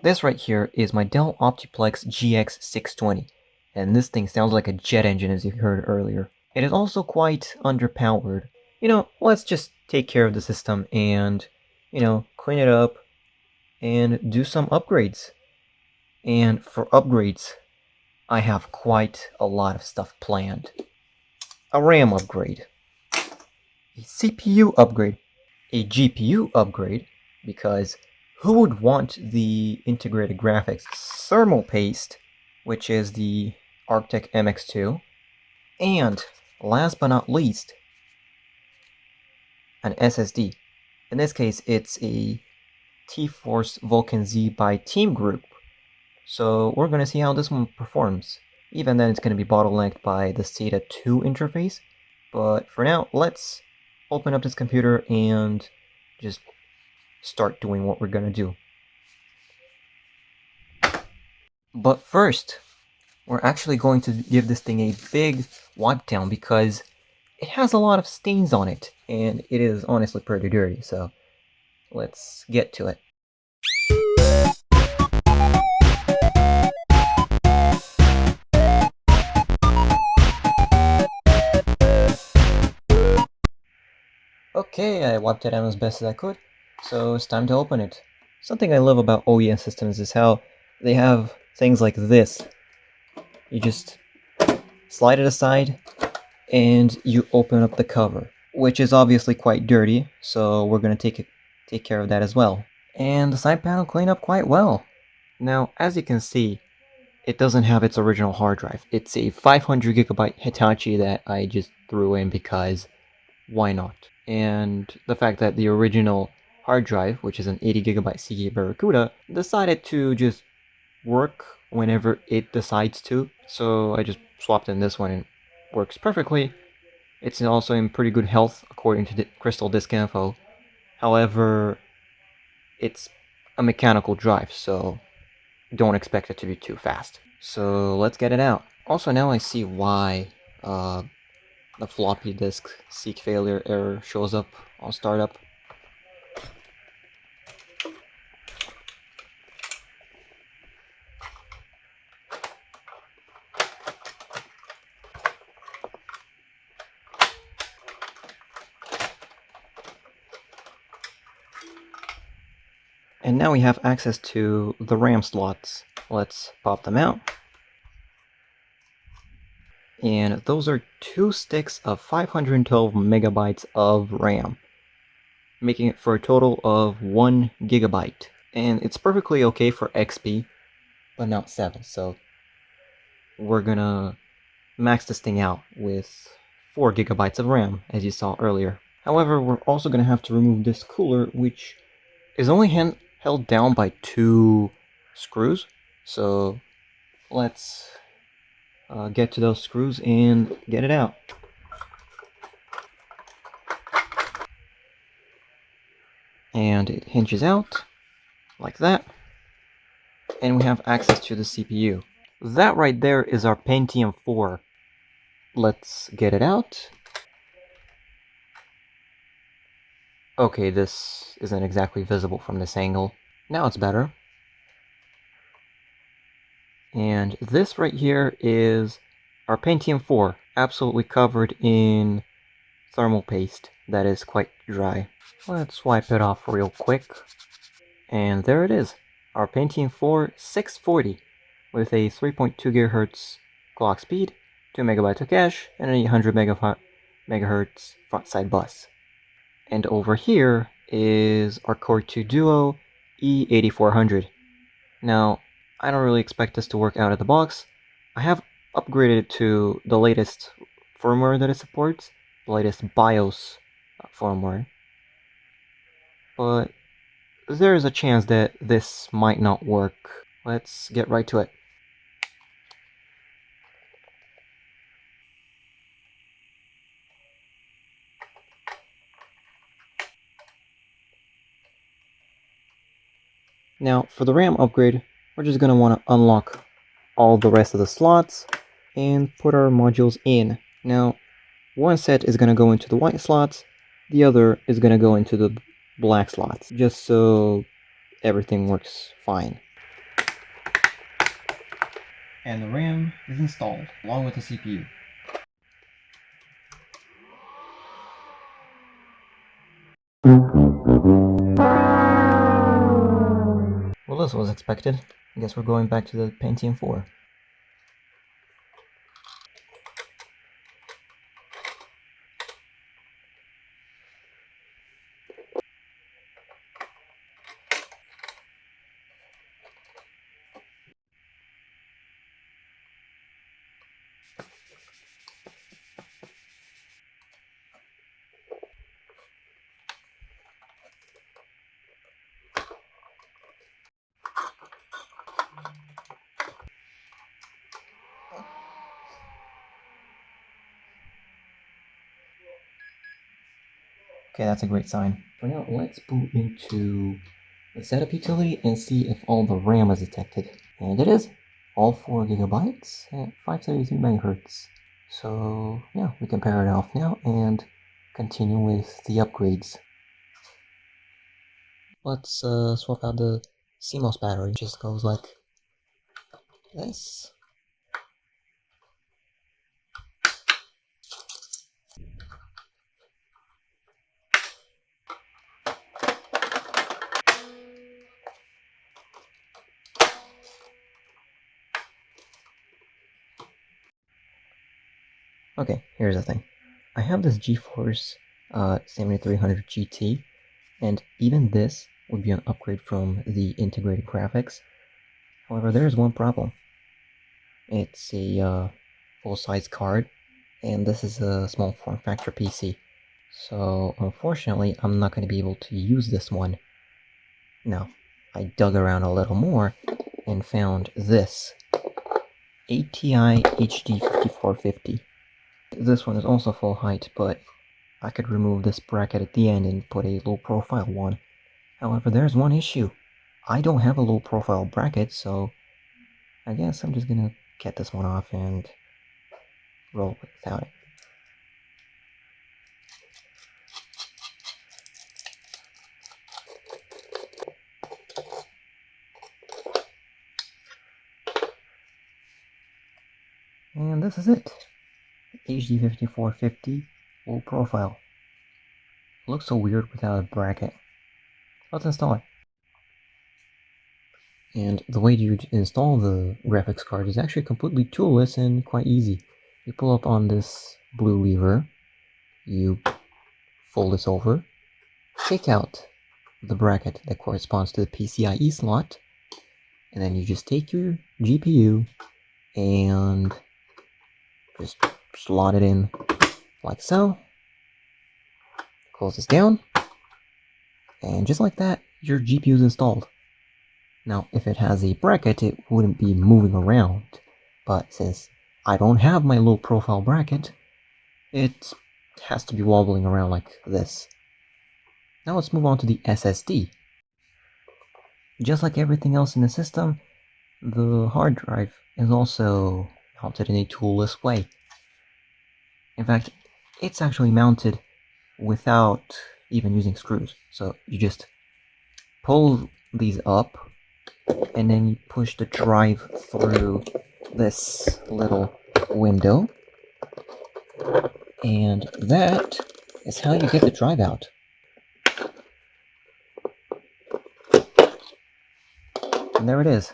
This right here is my Dell Optiplex GX620, and this thing sounds like a jet engine as you heard earlier. It is also quite underpowered. Let's just take care of the system and, clean it up and do some upgrades. And for upgrades, I have quite a lot of stuff planned. A RAM upgrade, a CPU upgrade, a GPU upgrade, because who would want the integrated graphics? Thermal paste, which is the Arctic MX2, and last but not least, an SSD. In this case, it's a T-Force Vulcan Z by Team Group. So we're going to see how this one performs. Even then, it's going to be bottlenecked by the SATA 2 interface. But for now, let's open up this computer and just start doing what we're going to do. But first, we're actually going to give this thing a big wipe down because it has a lot of stains on it, and it is honestly pretty dirty, so let's get to it. Okay, I wiped it down as best as I could, so it's time to open it. Something I love about OEM systems is how they have things like this. You just slide it aside, and you open up the cover, which is obviously quite dirty, so we're going to take care of that as well. And the side panel cleaned up quite well. Now, as you can see, it doesn't have its original hard drive. It's a 500 gigabyte Hitachi that I just threw in because why not? And the fact that the original hard drive, which is an 80 gigabyte Seagate Barracuda, decided to just work whenever it decides to. So I just swapped in this one and it works perfectly. It's also in pretty good health according to Crystal Disk Info. However, it's a mechanical drive, so don't expect it to be too fast. So let's get it out. Also, now I see why the floppy disk seek failure error shows up on startup. And now we have access to the RAM slots. Let's pop them out. And those are 2 sticks of 512 megabytes of RAM, making it for a total of 1 gigabyte. And it's perfectly okay for XP, but not 7, so we're gonna max this thing out with 4 gigabytes of RAM, as you saw earlier. However, we're also gonna have to remove this cooler, which is only held down by 2 screws, so let's get to those screws and get it out. And it hinges out like that, and we have access to the CPU. That right there is our Pentium 4. Let's get it out. Okay, this isn't exactly visible from this angle. Now it's better. And this right here is our Pentium 4, absolutely covered in thermal paste that is quite dry. Let's wipe it off real quick. And there it is, our Pentium 4 640 with a 3.2 GHz clock speed, 2 MB of cache, and an 800 MHz front side bus. And over here is our Core 2 Duo E8400. Now, I don't really expect this to work out of the box. I have upgraded it to the latest firmware that it supports, the latest BIOS firmware. But there is a chance that this might not work. Let's get right to it. Now, for the RAM upgrade, we're just going to want to unlock all the rest of the slots and put our modules in. Now, one set is going to go into the white slots, the other is going to go into the black slots, just so everything works fine. And the RAM is installed, along with the CPU. Well, this was expected. I guess we're going back to the Pentium 4. Okay, that's a great sign. For now, let's boot into the setup utility and see if all the RAM is detected. And it is. All 4 gigabytes at 572 megahertz. So, yeah, we can pair it off now and continue with the upgrades. Let's swap out the CMOS battery. It just goes like this. Okay, here's the thing. I have this GeForce 7300 GT, and even this would be an upgrade from the integrated graphics. However, there's one problem. It's a full-size card, and this is a small form factor PC. So, unfortunately, I'm not going to be able to use this one. Now, I dug around a little more and found this ATI HD 5450. This one is also full height, but I could remove this bracket at the end and put a low profile one. However, there's one issue. I don't have a low profile bracket, so I guess I'm just gonna get this one off and roll without it. And this is it. HD 5450 low profile. It looks so weird without a bracket. Let's install it. And the way you install the graphics card is actually completely toolless and quite easy. You pull up on this blue lever, you fold this over, take out the bracket that corresponds to the PCIe slot, and then you just take your GPU and just slot it in like so. Close this down, and just like that, your GPU is installed. Now, if it has a bracket, it wouldn't be moving around, but since I don't have my low profile bracket, it has to be wobbling around like this. Now let's move on to the SSD. Just like everything else in the system, the hard drive is also mounted in a toolless way. In fact, it's actually mounted without even using screws. So you just pull these up, and then you push the drive through this little window, and that is how you get the drive out. And there it is.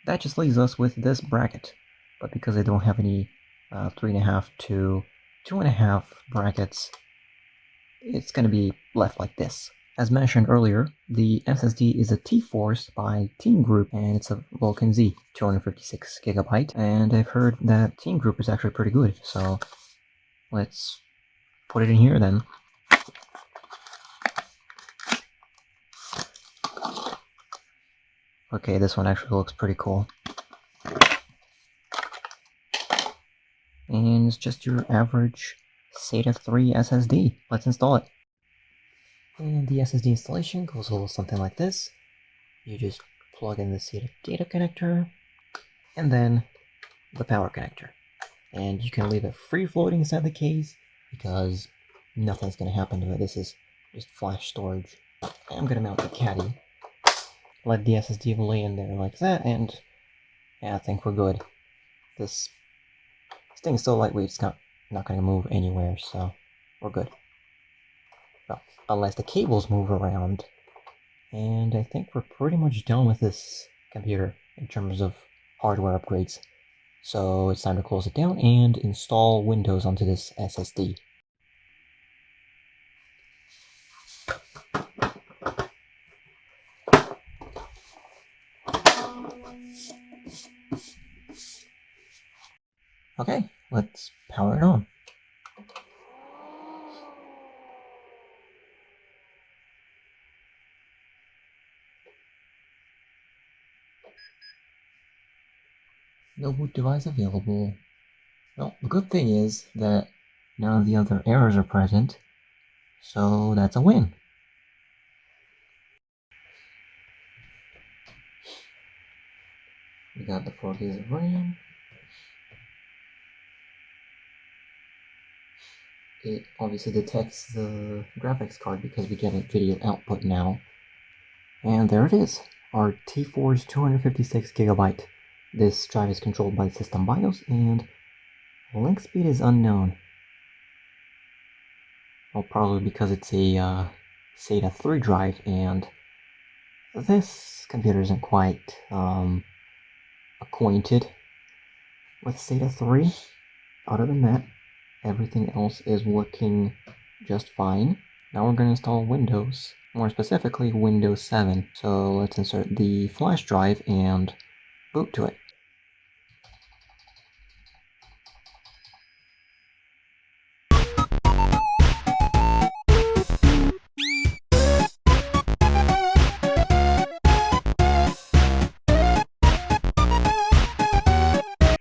That just leaves us with this bracket, but because I don't have any 3.5 to 2.5 brackets, it's going to be left like this. As mentioned earlier, the SSD is a T-Force by Team Group, and it's a Vulcan Z, 256 gigabyte, and I've heard that Team Group is actually pretty good, so let's put it in here then. Okay, this one actually looks pretty cool. And it's just your average SATA 3 SSD. Let's install it. And the SSD installation goes a little something like this. You just plug in the SATA data connector, and then the power connector. And you can leave it free floating inside the case, because nothing's going to happen to it. This is just flash storage. I'm going to mount the caddy. Let the SSD lay in there like that, and Yeah, I think we're good. This thing is so lightweight, it's not gonna move anywhere, so we're good. Well, unless the cables move around. And I think we're pretty much done with this computer in terms of hardware upgrades. So it's time to close it down and install Windows onto this SSD. Okay, let's power it on. No boot device available. Well, the good thing is that none of the other errors are present, so that's a win. We got the 4 gigs of RAM. It obviously detects the graphics card because we get a video output now. And there it is, our T4's 256GB. This drive is controlled by the system BIOS, and link speed is unknown. Well, probably because it's a SATA 3 drive, and this computer isn't quite acquainted with SATA 3. Other than that, everything else is working just fine. Now we're going to install Windows, more specifically Windows 7. So let's insert the flash drive and boot to it.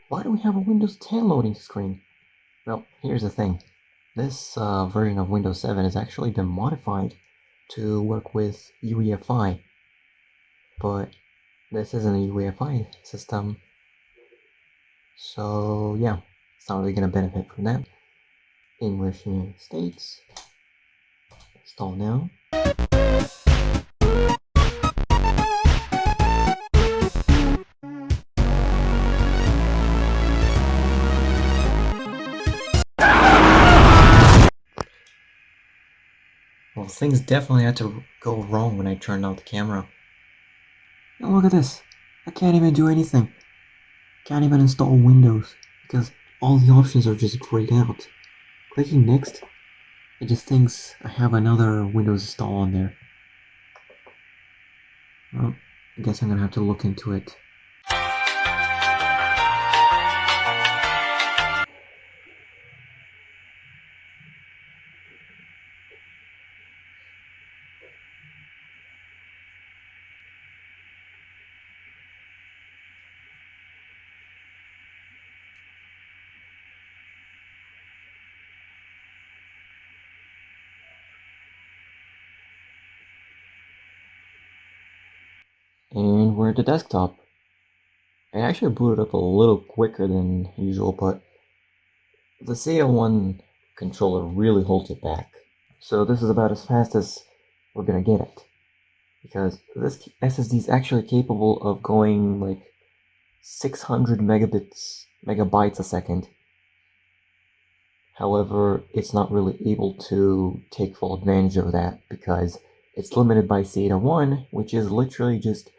Why do we have a Windows 10 loading screen? Well, here's the thing. This version of Windows 7 has actually been modified to work with UEFI, but this isn't a UEFI system, so yeah, it's not really going to benefit from that. English United States, install now. Well, things definitely had to go wrong when I turned off the camera. Now look at this. I can't even do anything. Can't even install Windows because all the options are just grayed out. Clicking next, it just thinks I have another Windows install on there. Well, I guess I'm gonna have to look into it. And we're at the desktop. I actually booted up a little quicker than usual, but the SATA 1 controller really holds it back. So this is about as fast as we're gonna get it. Because this SSD is actually capable of going like 600 megabytes a second. However, it's not really able to take full advantage of that because it's limited by SATA 1, which is literally just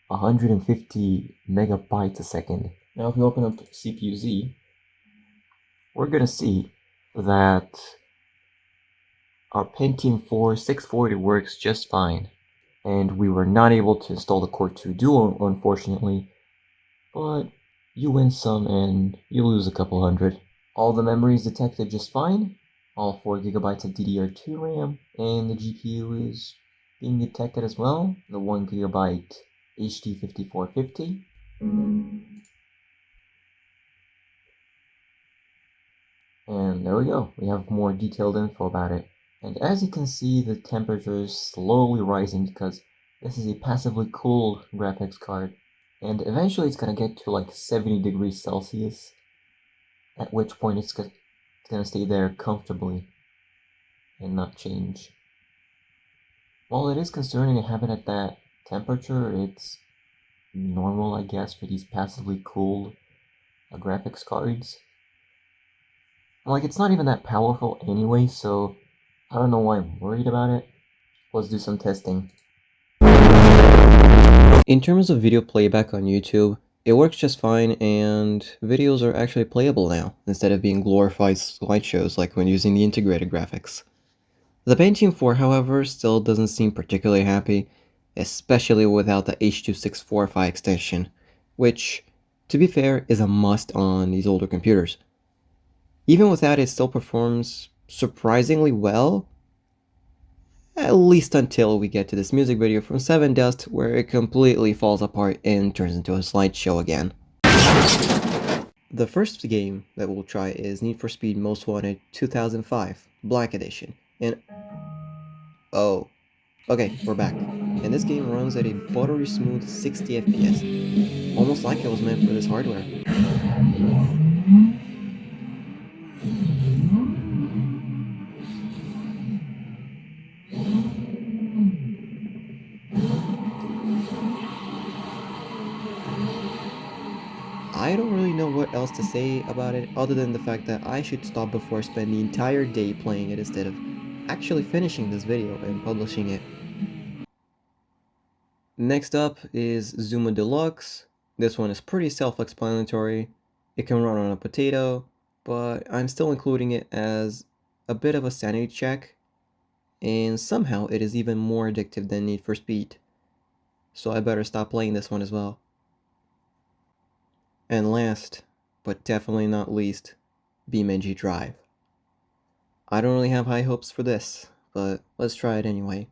150 megabytes a second. Now if we open up CPU-Z, we're going to see that our Pentium 4 640 works just fine. And we were not able to install the Core 2 Duo, unfortunately, but you win some and you lose a couple hundred. All the memory is detected just fine, all 4 gigabytes of DDR2 RAM, and the GPU is being detected as well, the 1 gigabyte HD5450. And there we go, we have more detailed info about it. And as you can see, the temperature is slowly rising because this is a passively cooled graphics card. And eventually it's going to get to like 70 degrees Celsius, at which point it's going to stay there comfortably and not change. While it is concerning to have it at that temperature, it's normal, I guess, for these passively cooled graphics cards. Like, it's not even that powerful anyway, so I don't know why I'm worried about it. Let's do some testing. In terms of video playback on YouTube, it works just fine, and videos are actually playable now, instead of being glorified slideshows like when using the integrated graphics. The Pentium 4, however, still doesn't seem particularly happy, especially without the H.264 extension, which, to be fair, is a must on these older computers. Even with that, it still performs surprisingly well, at least until we get to this music video from Seven Dust, where it completely falls apart and turns into a slideshow again. The first game that we'll try is Need for Speed Most Wanted 2005 Black Edition, and oh, okay, we're back. And this game runs at a buttery smooth 60 FPS, almost like it was meant for this hardware. I don't really know what else to say about it other than the fact that I should stop before I spend the entire day playing it instead of actually finishing this video and publishing it. Next up is Zuma Deluxe. This one is pretty self-explanatory. It can run on a potato, but I'm still including it as a bit of a sanity check, and somehow it is even more addictive than Need for Speed. So I better stop playing this one as well. And last, but definitely not least, BeamNG Drive. I don't really have high hopes for this, but let's try it anyway.